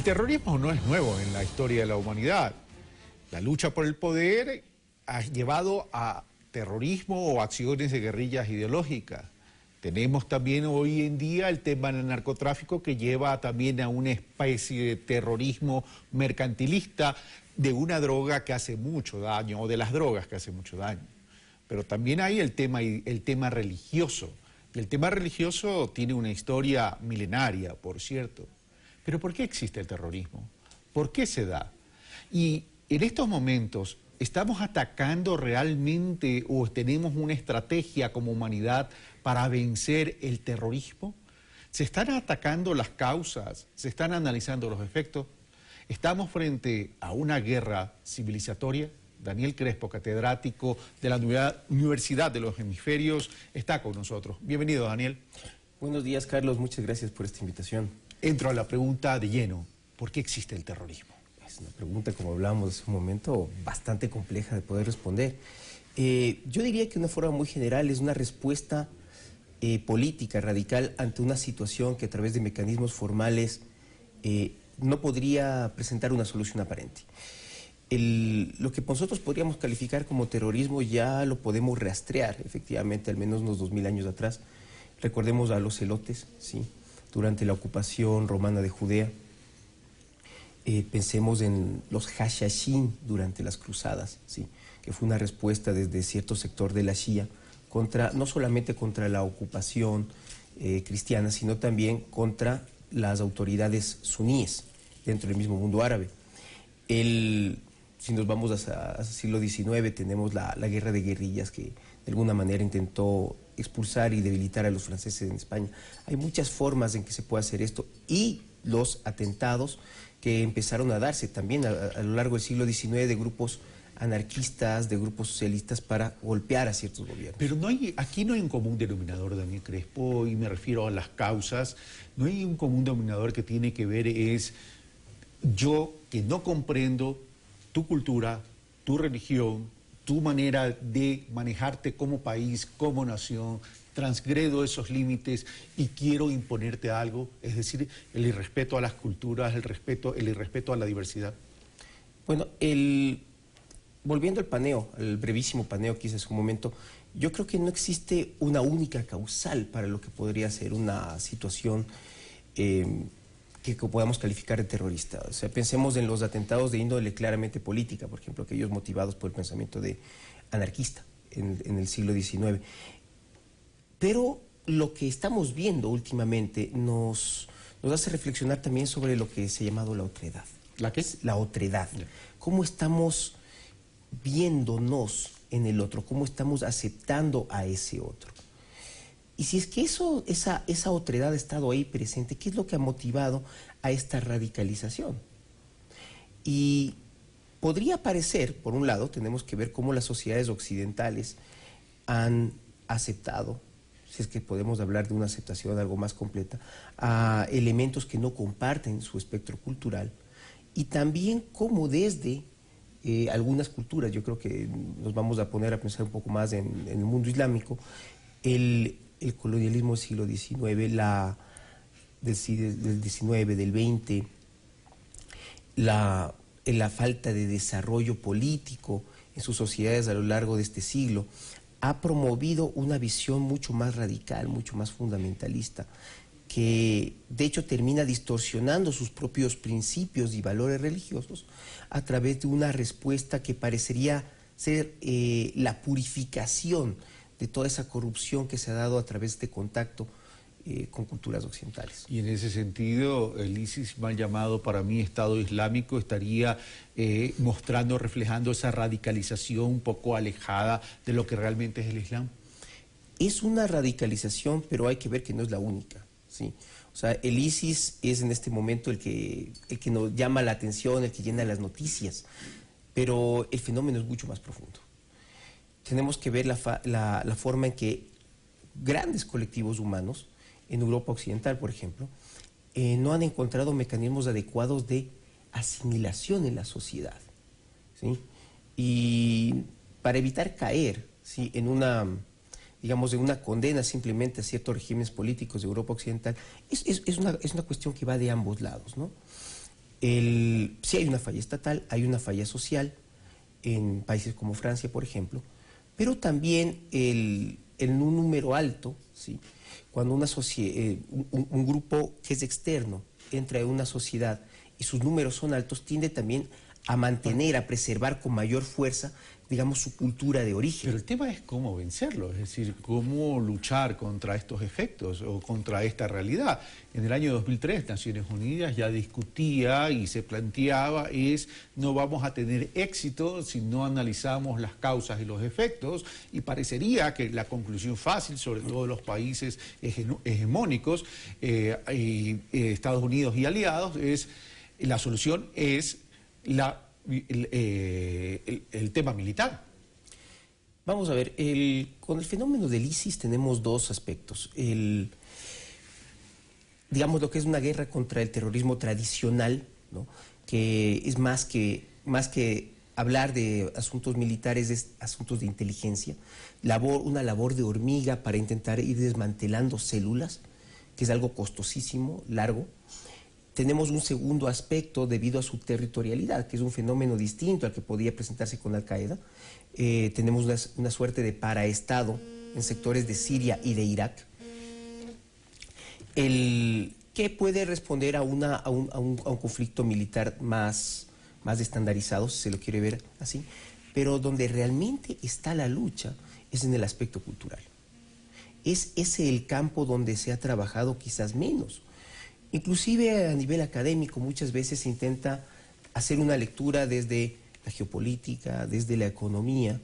terrorismo no es nuevo en la historia de la humanidad. La lucha por el poder ha llevado a terrorismo o acciones de guerrillas ideológicas. Tenemos también hoy en día el tema del narcotráfico, que lleva también a una especie de terrorismo mercantilista de una droga que hace mucho daño, o de las drogas que hacen mucho daño. Pero también hay el tema religioso. Y el tema religioso tiene una historia milenaria, por cierto. Pero ¿por qué existe el terrorismo? ¿Por qué se da? Y en estos momentos, ¿estamos atacando realmente o tenemos una estrategia como humanidad para vencer el terrorismo? ¿Se están atacando las causas? ¿Se están analizando los efectos? ¿Estamos frente a una guerra civilizatoria? Daniel Crespo, catedrático de la Universidad de los Hemisferios, está con nosotros. Bienvenido, Daniel. Buenos días, Carlos. Muchas gracias por esta invitación. Entro a la pregunta de lleno. ¿Por qué existe el terrorismo? Es una pregunta, como hablábamos hace un momento, bastante compleja de poder responder. Yo diría que de una forma muy general es una respuesta política radical ante una situación que a través de mecanismos formales no podría presentar una solución aparente. Lo que nosotros podríamos calificar como terrorismo ya lo podemos rastrear, efectivamente, al menos unos 2000 años atrás. Recordemos a los celotes, ¿sí?, durante la ocupación romana de Judea. Pensemos en los hashashin durante las cruzadas, ¿sí?, que fue una respuesta desde cierto sector de la Shia contra, no solamente contra la ocupación cristiana, sino también contra las autoridades suníes dentro del mismo mundo árabe. Si nos vamos hasta el siglo XIX, tenemos la guerra de guerrillas que de alguna manera intentó expulsar y debilitar a los franceses en España. Hay muchas formas en que se puede hacer esto, y los atentados que empezaron a darse también a lo largo del siglo XIX de grupos anarquistas, de grupos socialistas para golpear a ciertos gobiernos. Pero aquí no hay un común denominador, Daniel Crespo, y me refiero a las causas. No hay un común denominador que tiene que ver es yo que no comprendo tu cultura, tu religión, tu manera de manejarte como país, como nación, transgredo esos límites y quiero imponerte algo, es decir, el irrespeto a las culturas, el irrespeto a la diversidad. Bueno, volviendo al paneo, al brevísimo paneo que hice hace un momento, yo creo que no existe una única causal para lo que podría ser una situación que podamos calificar de terrorista. O sea, pensemos en los atentados de índole claramente política, por ejemplo, aquellos motivados por el pensamiento anarquista en el siglo XIX. Pero lo que estamos viendo últimamente nos hace reflexionar también sobre lo que se ha llamado la otredad. ¿La qué? La otredad. ¿Cómo estamos viéndonos en el otro? ¿Cómo estamos aceptando a ese otro? Y si es que esa otredad ha estado ahí presente, ¿qué es lo que ha motivado a esta radicalización? Y podría parecer, por un lado, tenemos que ver cómo las sociedades occidentales han aceptado, si es que podemos hablar de una aceptación algo más completa, a elementos que no comparten su espectro cultural, y también cómo desde algunas culturas, yo creo que nos vamos a poner a pensar un poco más en el mundo islámico, el colonialismo del siglo XIX, del XIX, del XX, la falta de desarrollo político en sus sociedades a lo largo de este siglo, ha promovido una visión mucho más radical, mucho más fundamentalista, que de hecho termina distorsionando sus propios principios y valores religiosos a través de una respuesta que parecería ser la purificación de toda esa corrupción que se ha dado a través de contacto con culturas occidentales. Y en ese sentido, el ISIS, mal llamado para mí Estado Islámico, estaría mostrando, reflejando esa radicalización un poco alejada de lo que realmente es el Islam. Es una radicalización, pero hay que ver que no es la única, ¿sí? O sea, el ISIS es en este momento el que nos llama la atención, el que llena las noticias, pero el fenómeno es mucho más profundo. Tenemos que ver la forma en que grandes colectivos humanos, en Europa Occidental, por ejemplo, no han encontrado mecanismos adecuados de asimilación en la sociedad, ¿sí? Y para evitar caer, ¿sí?, en una condena simplemente a ciertos regímenes políticos de Europa Occidental, es una cuestión que va de ambos lados, ¿no? Sí hay una falla estatal, hay una falla social en países como Francia, por ejemplo, pero también en un número alto, ¿sí? Cuando un grupo que es externo entra en una sociedad y sus números son altos, tiende también a mantener, a preservar con mayor fuerza, digamos, su cultura de origen. Pero el tema es cómo vencerlo, es decir, cómo luchar contra estos efectos o contra esta realidad. En el año 2003, Naciones Unidas ya discutía y se planteaba no vamos a tener éxito si no analizamos las causas y los efectos, y parecería que la conclusión fácil, sobre todo los países hegemónicos, Estados Unidos y aliados, la solución es el tema militar. Vamos a ver, con el fenómeno del ISIS tenemos dos aspectos. Digamos, lo que es una guerra contra el terrorismo tradicional, ¿no? Que es más que hablar de asuntos militares, es asuntos de inteligencia, una labor de hormiga para intentar ir desmantelando células, que es algo costosísimo, largo. Tenemos un segundo aspecto debido a su territorialidad, que es un fenómeno distinto al que podía presentarse con Al-Qaeda. Tenemos una suerte de paraestado en sectores de Siria y de Irak, que puede responder a un conflicto militar más estandarizado, si se lo quiere ver así, pero donde realmente está la lucha es en el aspecto cultural. Es ese el campo donde se ha trabajado quizás menos. Inclusive a nivel académico muchas veces se intenta hacer una lectura desde la geopolítica, desde la economía,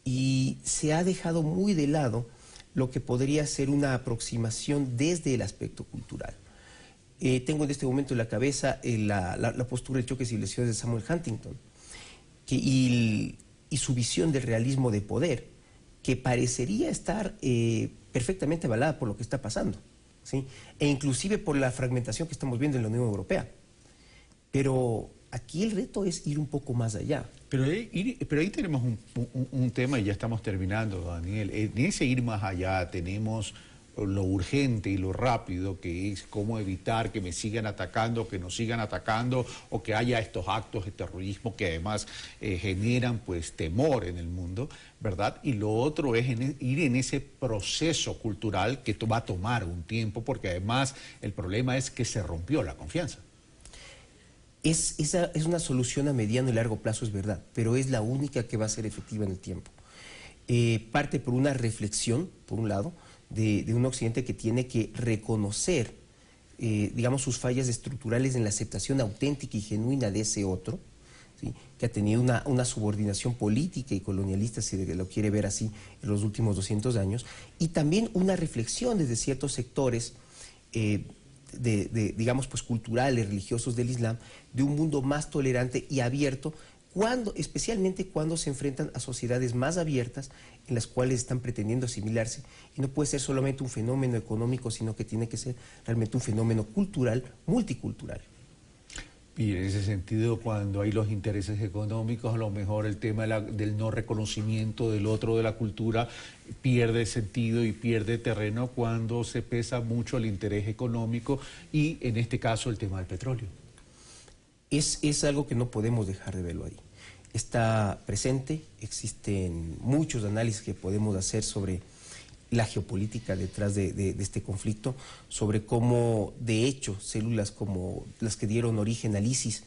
y se ha dejado muy de lado lo que podría ser una aproximación desde el aspecto cultural. Tengo en este momento en la cabeza la postura del choque de civilizaciones de Samuel Huntington y su visión del realismo de poder, que parecería estar perfectamente avalada por lo que está pasando, ¿sí? E inclusive por la fragmentación que estamos viendo en la Unión Europea. Pero aquí el reto es ir un poco más allá. Pero ahí tenemos un tema y ya estamos terminando, Daniel. En ese ir más allá tenemos lo urgente y lo rápido, que es cómo evitar que me sigan atacando, que nos sigan atacando, o que haya estos actos de terrorismo que además generan pues temor en el mundo, ¿verdad? Y lo otro es ir en ese proceso cultural que va a tomar un tiempo, porque además el problema es que se rompió la confianza. Esa es una solución a mediano y largo plazo, es verdad, pero es la única que va a ser efectiva en el tiempo. Parte por una reflexión, por un lado, de un occidente que tiene que reconocer, digamos, sus fallas estructurales en la aceptación auténtica y genuina de ese otro, ¿sí? Que ha tenido una subordinación política y colonialista, si lo quiere ver así, en los últimos 200 años, y también una reflexión desde ciertos sectores digamos, pues culturales, religiosos del Islam, de un mundo más tolerante y abierto, especialmente cuando se enfrentan a sociedades más abiertas en las cuales están pretendiendo asimilarse, y no puede ser solamente un fenómeno económico, sino que tiene que ser realmente un fenómeno cultural, multicultural. Y en ese sentido, cuando hay los intereses económicos, a lo mejor el tema del no reconocimiento del otro, de la cultura, pierde sentido y pierde terreno cuando se pesa mucho el interés económico y, en este caso, el tema del petróleo. Es algo que no podemos dejar de verlo ahí. Está presente, existen muchos análisis que podemos hacer sobre la geopolítica detrás de este conflicto, sobre cómo, de hecho, células como las que dieron origen al ISIS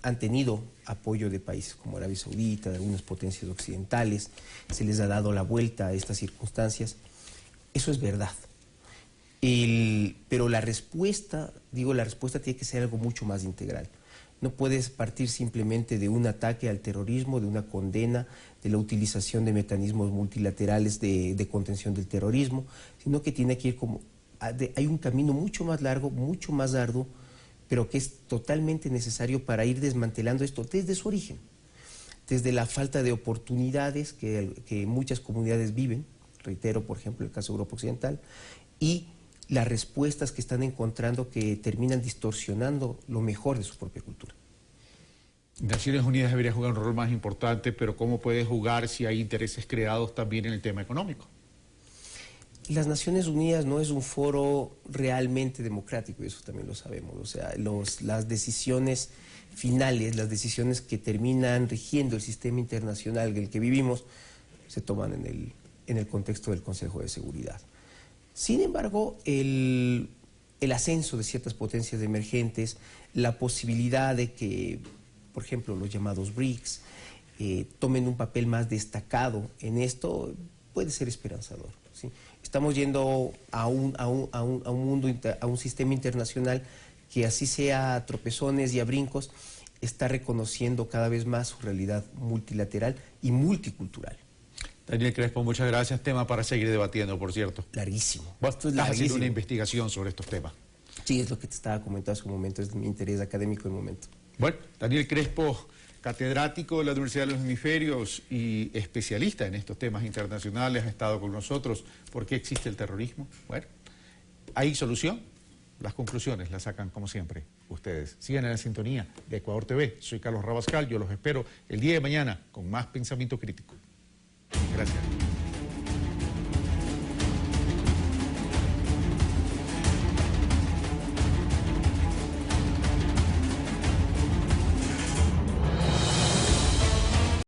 han tenido apoyo de países como Arabia Saudita, de algunas potencias occidentales, se les ha dado la vuelta a estas circunstancias. Eso es verdad. Pero la respuesta tiene que ser algo mucho más integral. No puedes partir simplemente de un ataque al terrorismo, de una condena, de la utilización de mecanismos multilaterales de contención del terrorismo, sino que tiene que ir hay un camino mucho más largo, mucho más arduo, pero que es totalmente necesario para ir desmantelando esto desde su origen, desde la falta de oportunidades que muchas comunidades viven, reitero, por ejemplo, el caso de Europa Occidental, y las respuestas que están encontrando que terminan distorsionando lo mejor de su propia cultura. Naciones Unidas debería jugar un rol más importante, pero ¿cómo puede jugar si hay intereses creados también en el tema económico? las Naciones Unidas no es un foro realmente democrático, y eso también lo sabemos. O sea, las decisiones finales, las decisiones que terminan rigiendo el sistema internacional en el que vivimos, se toman en el contexto del Consejo de Seguridad. Sin embargo, el ascenso de ciertas potencias emergentes, la posibilidad de que, por ejemplo, los llamados BRICS tomen un papel más destacado en esto, puede ser esperanzador, ¿sí? Estamos yendo a un sistema internacional que, así sea a tropezones y a brincos, está reconociendo cada vez más su realidad multilateral y multicultural. Daniel Crespo, muchas gracias. Tema para seguir debatiendo, por cierto. Larguísimo. Vos Esto es estás haciendo larguísimo. una investigación sobre estos temas. Sí, es lo que te estaba comentando hace un momento, es mi interés académico del momento. Bueno, Daniel Crespo, catedrático de la Universidad de los Hemisferios y especialista en estos temas internacionales, ha estado con nosotros. ¿Por qué existe el terrorismo? Bueno, ¿hay solución? Las conclusiones las sacan, como siempre, ustedes. Sigan en la sintonía de Ecuador TV. Soy Carlos Rabascal, yo los espero el día de mañana con más pensamiento crítico. Gracias.